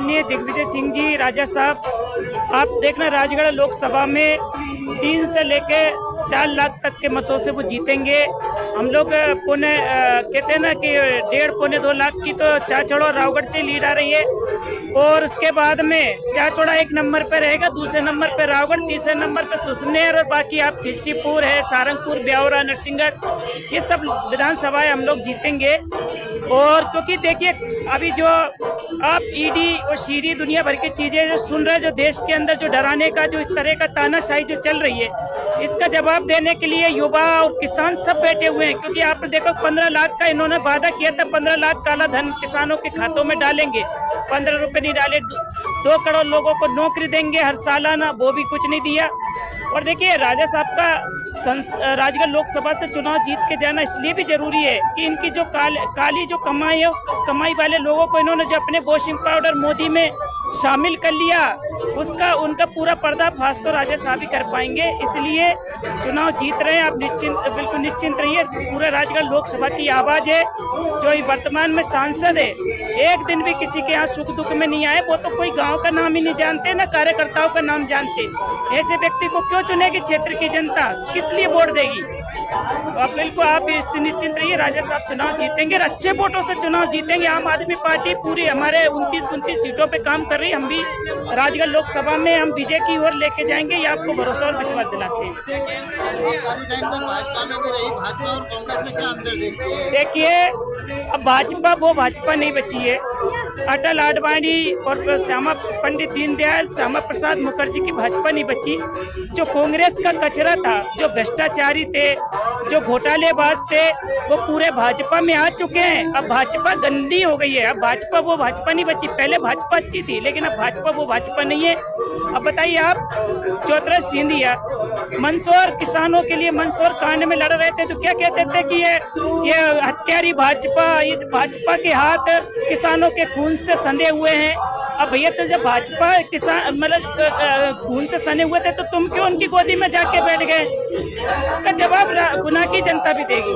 माननीय दिग्विजय सिंह जी राजा साहब, आप देखना राजगढ़ लोकसभा में 3 से लेके 4 लाख तक के मतों से वो जीतेंगे। हम लोग पौने कहते हैं ना कि 1.5-2 लाख की तो चाचौड़ा रावगढ़ से लीड आ रही है, और उसके बाद में चाचौड़ा 1 नंबर पे रहेगा, दूसरे नंबर पे रावगढ़, तीसरे नंबर पे सुसनेर, और बाकी आप खिलचीपुर है, सारंगपुर, ब्यावरा, नरसिंहगढ़, ये सब विधानसभाएं हम लोग जीतेंगे। और क्योंकि देखिए अभी जो आप ईडी और सीडी दुनिया भर की चीजें जो सुन रहे हैं, जो देश के अंदर जो डराने का जो इस तरह का तानाशाही जो चल रही है, इसका जवाब देने के लिए युवा और किसान सब बैठे हुए हैं। क्योंकि आपने देखो 15 लाख का इन्होंने वादा किया था, 15 लाख काला धन किसानों के खातों में डालेंगे, 15 रुपए नहीं डाले। 2 करोड़ लोगों को नौकरी देंगे हर सालाना, वो भी कुछ नहीं दिया। और देखिए राजा साहब का राजगढ़ लोकसभा से चुनाव जीत के जाना इसलिए भी जरूरी है कि इनकी जो काली जो कमाई है, कमाई वाले लोगों को इन्होंने जो अपने वॉशिंग पाउडर मोदी में शामिल कर लिया, उसका उनका पूरा पर्दाफाश तो राजा साहब ही कर पाएंगे। इसलिए चुनाव जीत रहे हैं, आप बिल्कुल निश्चिंत रहिए। पूरे राजगढ़ लोकसभा की आवाज है। जो वर्तमान में सांसद है, एक दिन भी किसी के यहाँ सुख दुख में नहीं आए। वो तो कोई गांव का नाम ही नहीं जानते, ना कार्यकर्ताओं का नाम जानते। ऐसे व्यक्ति को क्यों चुनेगी क्षेत्र की जनता, किस लिए वोट देगी? आप बिल्कुल आप इससे निश्चिंत रहिए, राजा साहब चुनाव जीतेंगे, अच्छे वोटों से चुनाव जीतेंगे। आम आदमी पार्टी पूरी हमारे 29 सीटों पे काम कर रही है। हम भी राजगढ़ लोकसभा में हम विजय की ओर लेके जाएंगे, ये आपको भरोसा और विश्वास दिलाते हैं। काफी टाइम तक भाजपा में भी रही, भाजपा और कांग्रेस में क्या अंतर देखती है? देखिए अब भाजपा वो भाजपा नहीं बची है। अटल आडवाणी और श्यामा पंडित दीनदयाल, श्यामा प्रसाद मुखर्जी की भाजपा नहीं बची। जो कांग्रेस का कचरा था, जो भ्रष्टाचारी थे, जो घोटालेबाज थे, वो पूरे भाजपा में आ चुके हैं। अब भाजपा गंदी हो गई है, अब भाजपा वो भाजपा नहीं बची। पहले भाजपा अच्छी थी, लेकिन अब भाजपा वो भाजपा नहीं है। अब बताइए आप, ज्योतिरादित्य सिंधिया मंदसौर किसानों के लिए मंदसौर कांड में लड़ रहे थे, तो क्या कहते थे कि ये हत्यारी भाजपा, इस भाजपा के हाथ किसानों के खून से सने हुए हैं। अब भैया तो जब भाजपा किसान मतलब खून से सने हुए थे, तो तुम क्यों उनकी गोदी में जाके बैठ गए? इसका जवाब गुना की जनता भी देगी।